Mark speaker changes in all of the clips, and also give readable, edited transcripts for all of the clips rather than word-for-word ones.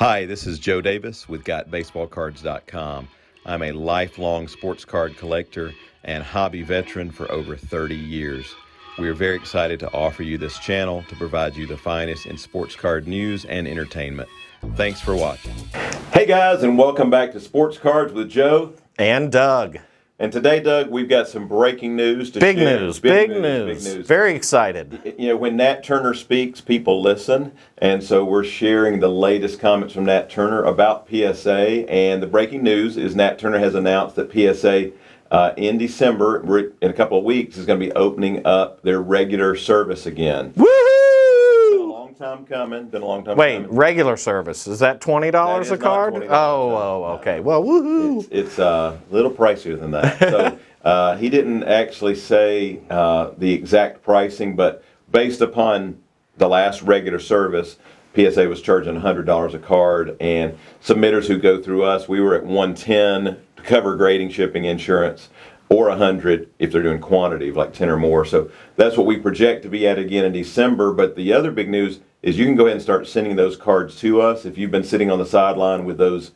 Speaker 1: Hi, this is Joe Davis with GotBaseballCards.com. I'm a lifelong sports card collector and hobby veteran for over 30 years. We are very excited to offer you this channel to provide you the finest in sports card news and entertainment. Thanks for watching. Hey guys, and welcome back to Sports Cards with Joe
Speaker 2: and Doug.
Speaker 1: And today, Doug, we've got some breaking news to
Speaker 2: Big
Speaker 1: share.
Speaker 2: news, big news. Very excited.
Speaker 1: You know, when Nat Turner speaks, people listen. And so we're sharing the latest comments from Nat Turner about PSA. And the breaking news is Nat Turner has announced that PSA in December, in a couple of weeks, is going to be opening up their regular service again.
Speaker 2: Woohoo!
Speaker 1: Time coming. Been a long time.
Speaker 2: Wait,
Speaker 1: coming.
Speaker 2: regular service, is that $20 a card?
Speaker 1: $20
Speaker 2: okay. Well, woohoo!
Speaker 1: It's a little pricier than that. So he didn't actually say the exact pricing, but based upon the last regular service, PSA was charging $100 a card, and submitters who go through us, we were at $110 to cover grading, shipping, insurance, or $100 if they're doing quantity of like 10 or more. So that's what we project to be at again in December. But the other big news is you can go ahead and start sending those cards to us if you've been sitting on the sideline with those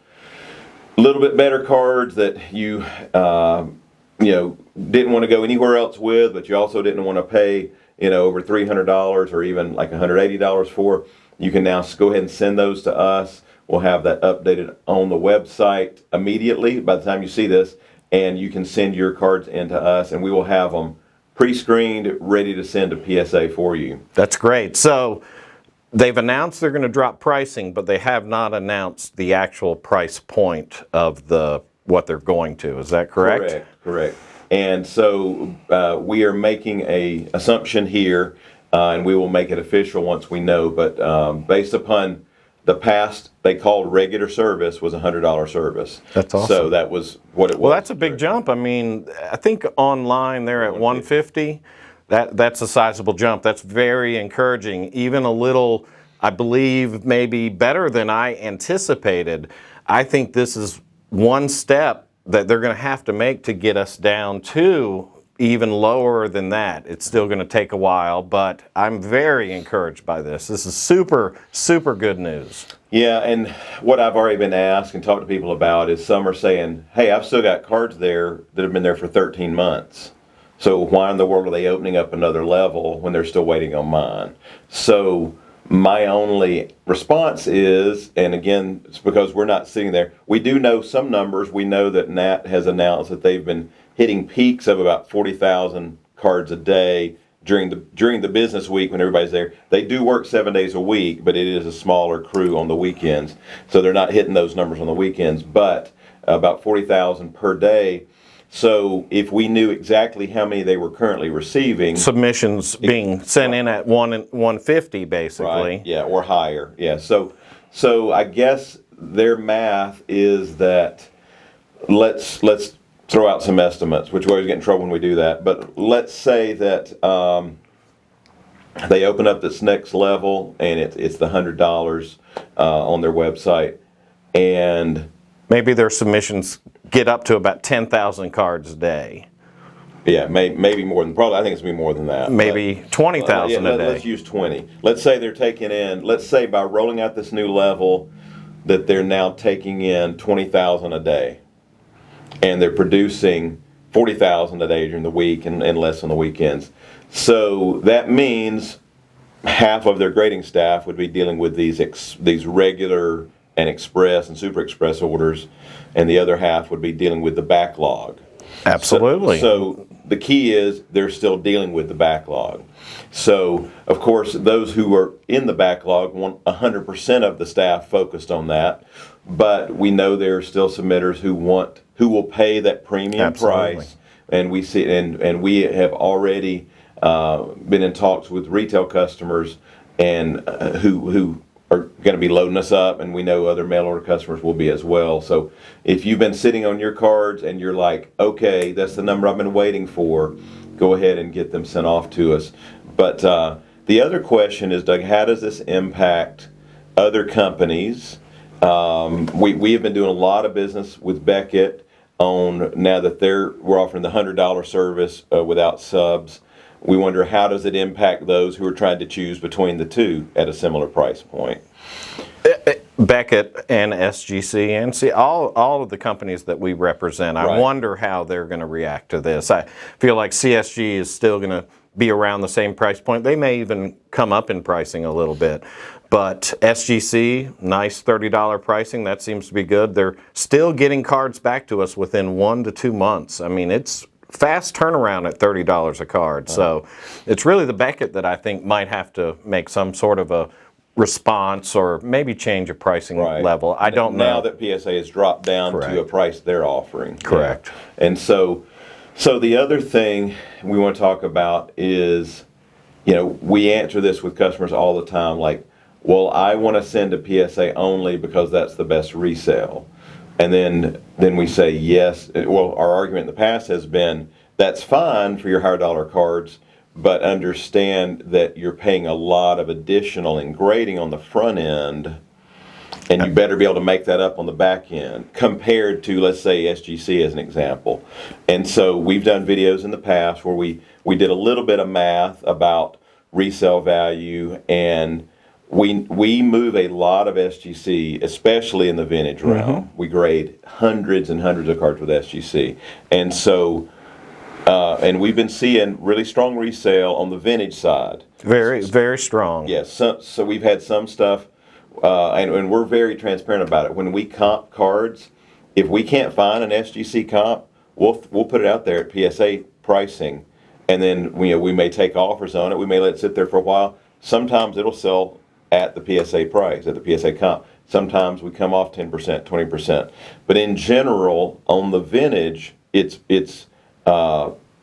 Speaker 1: little bit better cards that you didn't want to go anywhere else with, but you also didn't want to pay over $300 or even like $180 for. You can now go ahead and send those to us. We'll have that updated on the website immediately by the time you see this, and you can send your cards into us, and we will have them pre-screened, ready to send to PSA for you.
Speaker 2: That's great. So they've announced they're going to drop pricing, but they have not announced the actual price point of what they're going to. Is that correct?
Speaker 1: Correct. And so we are making an assumption here, and we will make it official once we know. But based upon the past, they called regular service was a $100 service.
Speaker 2: That's awesome.
Speaker 1: So that was what it was.
Speaker 2: Well, that's a big jump. I mean, I think online they're at $150. That's a sizable jump. That's very encouraging. Even a little, I believe, maybe better than I anticipated. I think this is one step that they're going to have to make to get us down to even lower than that. It's still going to take a while, but I'm very encouraged by this. This is super, super good news.
Speaker 1: Yeah, and what I've already been asked and talked to people about is some are saying, hey, I've still got cards there that have been there for 13 months. So why in the world are they opening up another level when they're still waiting on mine? So my only response is, and again, it's because we're not sitting there, we do know some numbers. We know that Nat has announced that they've been hitting peaks of about 40,000 cards a day during the business week when everybody's there. They do work 7 days a week, but it is a smaller crew on the weekends. So they're not hitting those numbers on the weekends, but about 40,000 per day. So if we knew exactly how many they were currently receiving.
Speaker 2: Submissions being sent in at 150 basically.
Speaker 1: Right, yeah, or higher. Yeah, so I guess their math is that let's throw out some estimates, which we always get in trouble when we do that. But let's say that they open up this next level, and it's the $100 on their website, and
Speaker 2: maybe their submissions get up to about 10,000 cards a day.
Speaker 1: Yeah, maybe more than, probably I think it's going to be more than that.
Speaker 2: Maybe 20,000 a day.
Speaker 1: Let's use 20. Let's say they're taking in, let's say by rolling out this new level that they're now taking in 20,000 a day. And they're producing 40,000 a day during the week and less on the weekends. So that means half of their grading staff would be dealing with these regular and express and super express orders, and the other half would be dealing with the backlog.
Speaker 2: Absolutely.
Speaker 1: So the key is they're still dealing with the backlog. So, of course, those who are in the backlog want 100% of the staff focused on that, but we know there are still submitters who will pay that premium price, and we see and we have already been in talks with retail customers and who are going to be loading us up, and we know other mail order customers will be as well. So if you've been sitting on your cards and you're like, okay, that's the number I've been waiting for, go ahead and get them sent off to us. But the other question is, Doug, how does this impact other companies? We have been doing a lot of business with Beckett on now that we're offering the $100 service without subs. We wonder, how does it impact those who are trying to choose between the two at a similar price point?
Speaker 2: Beckett and SGC and see all of the companies that we represent. I
Speaker 1: Right.
Speaker 2: wonder how they're going to react to this. I feel like CSG is still going to be around the same price point. They may even come up in pricing a little bit. But SGC, nice $30 pricing. That seems to be good. They're still getting cards back to us within 1 to 2 months. I mean, it's fast turnaround at $30 a card. So it's really the Beckett that I think might have to make some sort of a response or maybe change a pricing
Speaker 1: Right.
Speaker 2: level. I don't know.
Speaker 1: Now that PSA has dropped down
Speaker 2: Correct.
Speaker 1: to a price they're offering.
Speaker 2: Correct.
Speaker 1: Yeah. And so the other thing we want to talk about is, we answer this with customers all the time, like, well, I want to send to PSA only because that's the best resale. And then we say yes. Well, our argument in the past has been that's fine for your higher dollar cards, but understand that you're paying a lot of additional engraving on the front end, and you better be able to make that up on the back end compared to, let's say, SGC as an example. And so we've done videos in the past where we did a little bit of math about resale value, and we move a lot of SGC, especially in the vintage realm. We grade hundreds and hundreds of cards with SGC. And so, and we've been seeing really strong resale on the vintage side.
Speaker 2: Very, very strong.
Speaker 1: Yes, so we've had some stuff, and we're very transparent about it. When we comp cards, if we can't find an SGC comp, we'll put it out there at PSA pricing, and then we may take offers on it. We may let it sit there for a while. Sometimes it'll sell at the PSA price, at the PSA comp. Sometimes we come off 10%, 20%. But in general, on the vintage, it's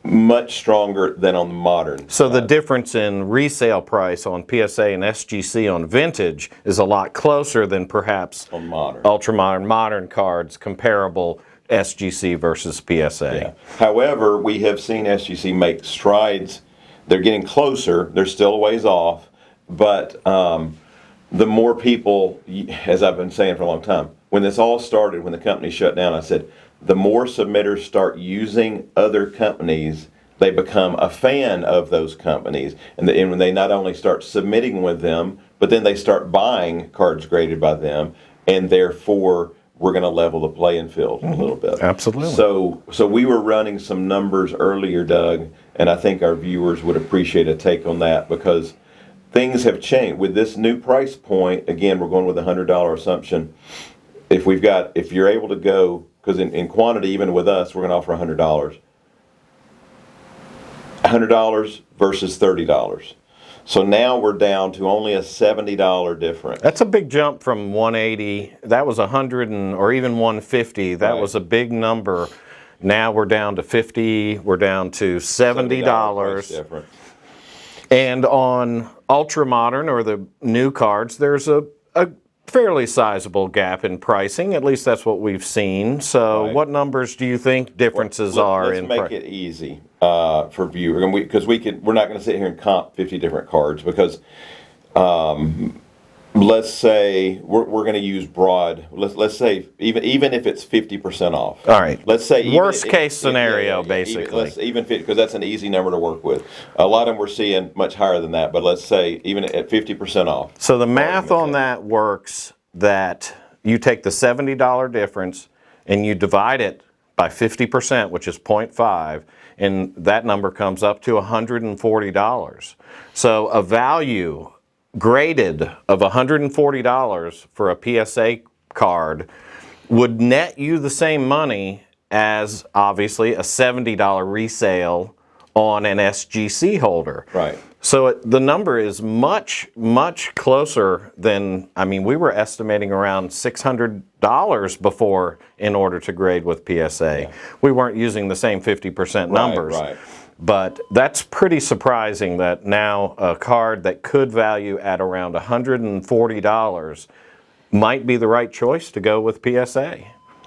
Speaker 1: much stronger than on the modern.
Speaker 2: So the difference in resale price on PSA and SGC on vintage is a lot closer than perhaps
Speaker 1: On modern.
Speaker 2: ultra modern cards comparable SGC versus PSA.
Speaker 1: Yeah. However, we have seen SGC make strides. They're getting closer. They're still a ways off. But the more people, as I've been saying for a long time, when this all started, when the company shut down, I said, the more submitters start using other companies, they become a fan of those companies. And when they not only start submitting with them, but then they start buying cards graded by them, and therefore we're going to level the playing field a little bit.
Speaker 2: Absolutely.
Speaker 1: So we were running some numbers earlier, Doug, and I think our viewers would appreciate a take on that, because things have changed. With this new price point, again, we're going with a $100 assumption. If you're able to go, because in quantity, even with us, we're going to offer $100. $100 versus $30. So now we're down to only a $70 difference.
Speaker 2: That's a big jump from 180. That was 100 or even 150. That
Speaker 1: Right.
Speaker 2: was a big number. Now we're down to 50. We're down to $70.
Speaker 1: price difference.
Speaker 2: And on ultra modern or the new cards, there's a fairly sizable gap in pricing. At least that's what we've seen. So
Speaker 1: Right.
Speaker 2: what numbers do you think differences are
Speaker 1: Let's
Speaker 2: in
Speaker 1: make
Speaker 2: price?
Speaker 1: it easy for viewers, because we're not going to sit here and comp 50 different cards, because let's say we're going to use broad. Let's say even if it's 50% off.
Speaker 2: All right.
Speaker 1: Let's say
Speaker 2: Worst case scenario, basically.
Speaker 1: Even because that's an easy number to work with. A lot of them we're seeing much higher than that, but let's say even at 50% off.
Speaker 2: So the math on that works that you take the $70 difference and you divide it by 50%, which is 0.5, and that number comes up to $140. So a value graded of $140 for a PSA card would net you the same money as, obviously, a $70 resale on an SGC holder.
Speaker 1: Right.
Speaker 2: So the number is much, much closer than, we were estimating around $600 before in order to grade with PSA. Yeah. We weren't using the same 50% numbers.
Speaker 1: Right.
Speaker 2: But that's pretty surprising that now a card that could value at around $140 might be the right choice to go with PSA.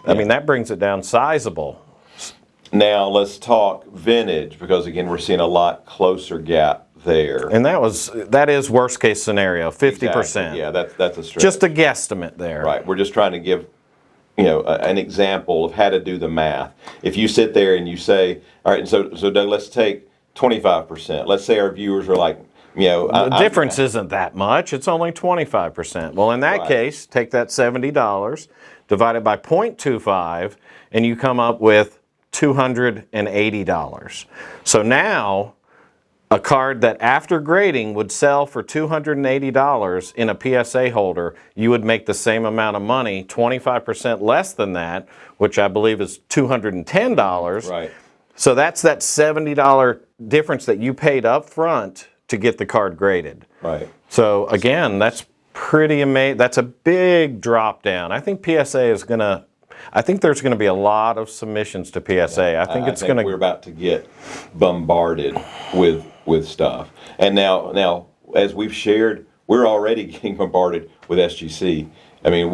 Speaker 2: Yeah. That brings it down sizable.
Speaker 1: Now let's talk vintage, because again we're seeing a lot closer gap there.
Speaker 2: And that is worst case scenario, 50%.
Speaker 1: Exactly. Yeah, that's a stretch.
Speaker 2: Just a guesstimate there.
Speaker 1: Right. We're just trying to give an example of how to do the math. If you sit there and you say, all right, so Doug, let's take 25%. Let's say our viewers are like,
Speaker 2: The difference isn't that much. It's only 25%. Well, in that case, take that $70, divide it by 0.25, and you come up with $280. So now, a card that after grading would sell for $280 in a PSA holder, you would make the same amount of money, 25% less than that, which I believe is $210.
Speaker 1: Right.
Speaker 2: So that's that $70 difference that you paid up front to get the card graded.
Speaker 1: Right.
Speaker 2: So again, that's pretty amazing. That's a big drop down. I think PSA is going to, I think there's going to be a lot of submissions to PSA. I think it's going to.
Speaker 1: We're about to get bombarded with stuff. And now, as we've shared, we're already getting bombarded with SGC. I mean,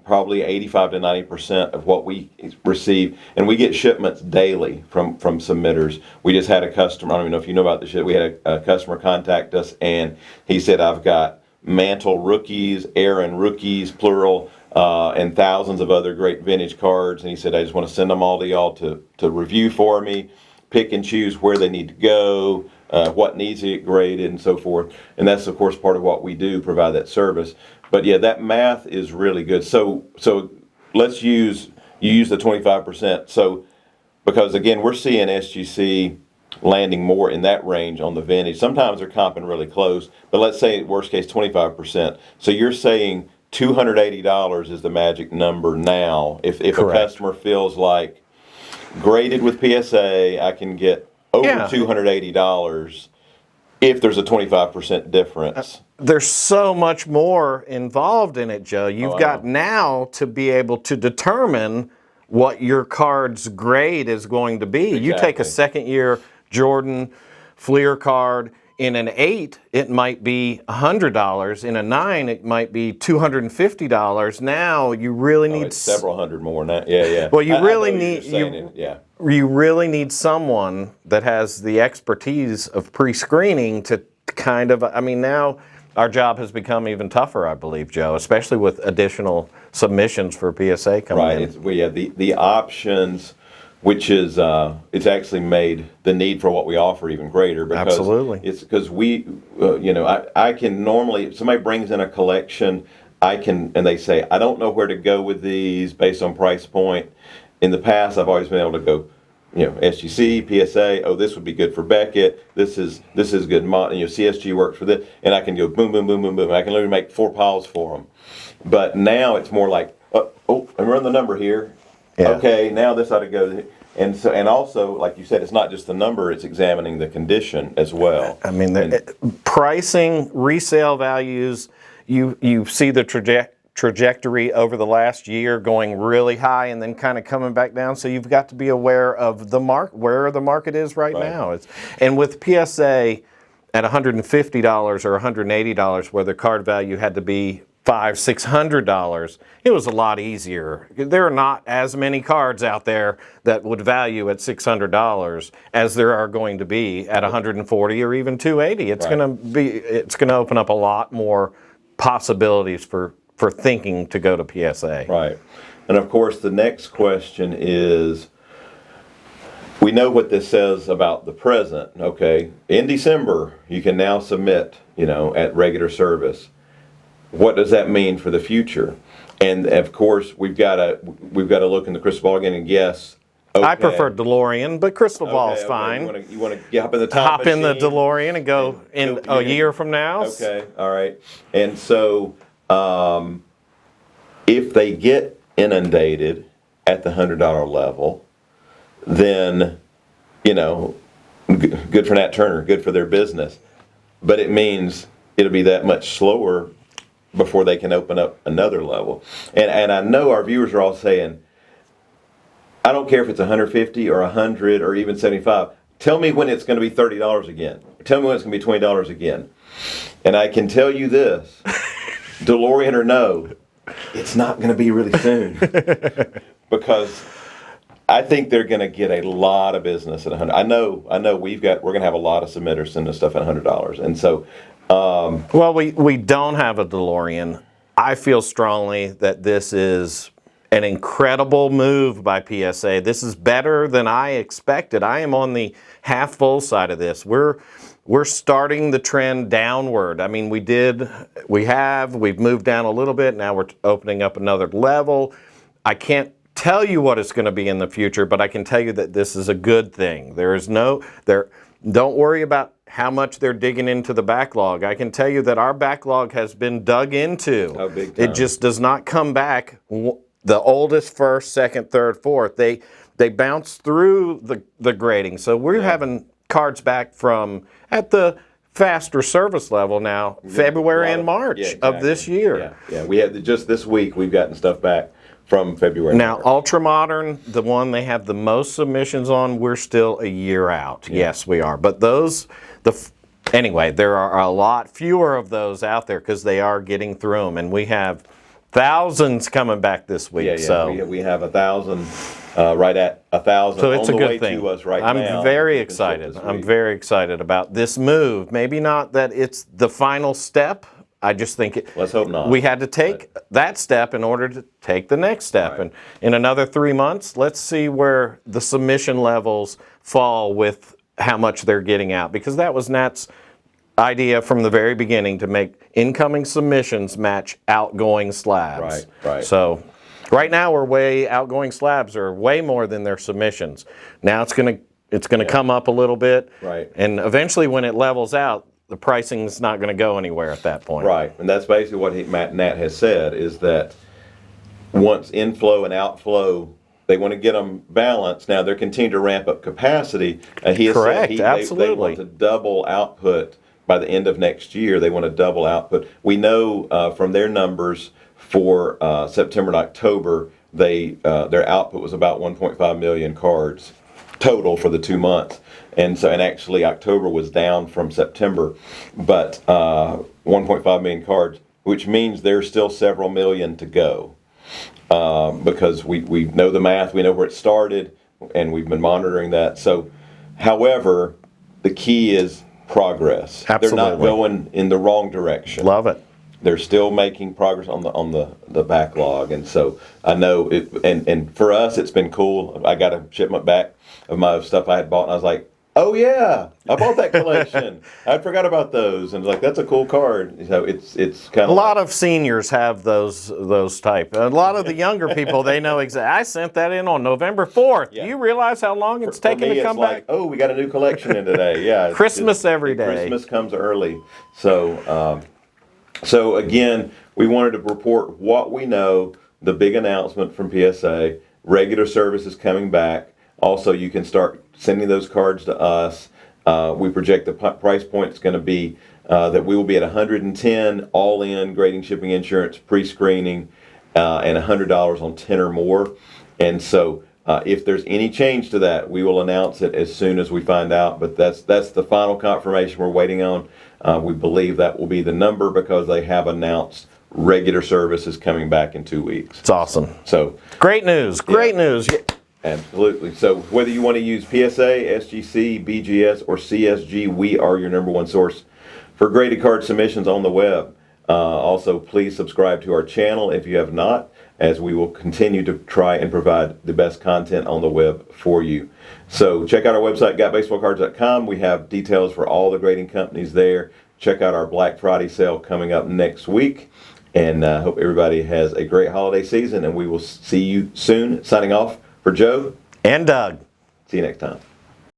Speaker 1: probably 85 to 90% of what we receive, and we get shipments daily from submitters. We just had a customer, I don't even know if you know about this shit, we had a customer contact us, and he said, I've got Mantle rookies, Aaron rookies, plural, and thousands of other great vintage cards, and he said, I just want to send them all to y'all to review for me, pick and choose where they need to go, what needs to get graded, and so forth. And that's, of course, part of what we do, provide that service. But yeah, that math is really good. So let's use the 25%. So because again, we're seeing SGC landing more in that range on the vintage. Sometimes they're comping really close, but let's say worst case 25%. So you're saying $280 is the magic number now. If a customer feels like graded with PSA, I can get over $280 if there's a 25% difference.
Speaker 2: There's so much more involved in it, Joe. You've got now to be able to determine what your card's grade is going to be. Exactly. You take a second year Jordan Fleer card, in an 8, it might be $100. In a 9, it might be $250. Now you really need
Speaker 1: several hundred more now. Yeah.
Speaker 2: Well, you really need someone that has the expertise of pre-screening to kind of. I mean, now our job has become even tougher, I believe, Joe, especially with additional submissions for PSA coming in.
Speaker 1: Right. The options. Which is, it's actually made the need for what we offer even greater. Because
Speaker 2: absolutely.
Speaker 1: It's because we, I can normally, if somebody brings in a collection, and they say, I don't know where to go with these based on price point. In the past, I've always been able to go, SGC, PSA, this would be good for Beckett. This is good. CSG works for this. And I can go boom, boom, boom, boom, boom. I can literally make 4 piles for them. But now it's more like, I'm running the number here. Yeah. Okay, now this ought to go, and also, like you said, it's not just the number; it's examining the condition as well.
Speaker 2: I mean, pricing, resale values. You see the trajectory over the last year going really high and then kind of coming back down. So you've got to be aware of the where the market is right now. And with PSA at $150 or $180, where the card value had to be $500-$600, it was a lot easier. There are not as many cards out there that would value at $600 as there are going to be at $140 or even $280. It's going to open up a lot more possibilities for thinking to go to PSA.
Speaker 1: Right. And of course, the next question is, we know what this says about the present. Okay, in December you can now submit, at regular service. What does that mean for the future? And of course, we've got to look in the crystal ball again and guess. Okay.
Speaker 2: I prefer DeLorean, but crystal ball's fine.
Speaker 1: You want to hop in the time machine?
Speaker 2: In the DeLorean and go in a year from now.
Speaker 1: Okay, all right. And so, if they get inundated at the $100 level, then good for Nat Turner, good for their business. But it means it'll be that much slower before they can open up another level. And I know our viewers are all saying, I don't care if it's 150 or 100 or even 75. Tell me when it's going to be $30 again. Tell me when it's going to be $20 again. And I can tell you this, DeLorean or no, it's not going to be really soon. Because I think they're going to get a lot of business at 100. I know we're going to have a lot of submitters sending us stuff at $100. And so
Speaker 2: well, we don't have a DeLorean. I feel strongly that this is an incredible move by PSA. This is better than I expected. I am on the half full side of this. we're starting the trend downward. I mean, we've moved down a little bit. Now we're opening up another level. I can't tell you what it's going to be in the future, but I can tell you that this is a good thing. Don't worry about how much they're digging into the backlog. I can tell you that our backlog has been dug into.
Speaker 1: Oh, big time.
Speaker 2: It just does not come back. The oldest, first, second, third, fourth, they bounce through the grading. So we're having cards back from at the faster service level now, February and March of this year.
Speaker 1: Yeah. We had just this week we've gotten stuff back from February.
Speaker 2: Now, Ultra Modern, the one they have the most submissions on, we're still a year out. Yeah. Yes, we are. But anyway, there are a lot fewer of those out there because they are getting through them, and we have thousands coming back this week.
Speaker 1: Yeah.
Speaker 2: So
Speaker 1: we have 1,000, right at 1,000.
Speaker 2: So it's
Speaker 1: on
Speaker 2: a
Speaker 1: the
Speaker 2: good
Speaker 1: way
Speaker 2: thing.
Speaker 1: To us right
Speaker 2: I'm
Speaker 1: now.
Speaker 2: very excited. I'm very excited about this move. Maybe not that it's the final step. I just think
Speaker 1: Let's hope not.
Speaker 2: We had to take that step in order to take the next step.
Speaker 1: Right.
Speaker 2: And in another 3 months, let's see where the submission levels fall with how much they're getting out. Because that was Nat's idea from the very beginning, to make incoming submissions match outgoing slabs.
Speaker 1: Right.
Speaker 2: So right now outgoing slabs are way more than their submissions. Now it's going to come up a little bit.
Speaker 1: Right.
Speaker 2: And eventually when it levels out, the pricing is not going to go anywhere at that point.
Speaker 1: Right, and that's basically what Nat has said, is that once inflow and outflow, they want to get them balanced. Now they're continuing to ramp up capacity. He has
Speaker 2: Correct,
Speaker 1: said
Speaker 2: absolutely.
Speaker 1: They want to double output by the end of next year. They want to double output. We know from their numbers for September and October, their output was about 1.5 million cards total for the 2 months. And actually October was down from September, but 1.5 million cards, which means there's still several million to go, because we know the math, we know where it started, and we've been monitoring that. So, however, the key is progress.
Speaker 2: Absolutely.
Speaker 1: They're not going in the wrong direction.
Speaker 2: Love it.
Speaker 1: They're still making progress on the backlog, and so I know it. And for us, it's been cool. I got a shipment back of my stuff I had bought, and I was like, "Oh yeah, I bought that collection. I forgot about those." And like, that's a cool card. So it's kind of
Speaker 2: a lot of seniors have those type. A lot of the younger people, they know exactly. I sent that in on November 4th.
Speaker 1: Yeah.
Speaker 2: Do you realize how long it's taken to come back?
Speaker 1: Oh, we got a new collection in today. Yeah,
Speaker 2: Christmas every day.
Speaker 1: Christmas comes early. So again, we wanted to report what we know, the big announcement from PSA, regular service is coming back. Also, you can start sending those cards to us. We project the price point is going to be that we will be at $110 all-in grading, shipping, insurance, pre-screening, and $100 on 10 or more. And so if there's any change to that, we will announce it as soon as we find out. But that's the final confirmation we're waiting on. We believe that will be the number because they have announced regular service is coming back in 2 weeks.
Speaker 2: It's awesome.
Speaker 1: So
Speaker 2: great news. Great news.
Speaker 1: Absolutely. So whether you want to use PSA, SGC, BGS, or CSG, we are your #1 source for graded card submissions on the web. Also, please subscribe to our channel if you have not, as we will continue to try and provide the best content on the web for you. So check out our website, GotBaseballCards.com. We have details for all the grading companies there. Check out our Black Friday sale coming up next week. And I hope everybody has a great holiday season, and we will see you soon. Signing off for Joe
Speaker 2: and Doug.
Speaker 1: See you next time.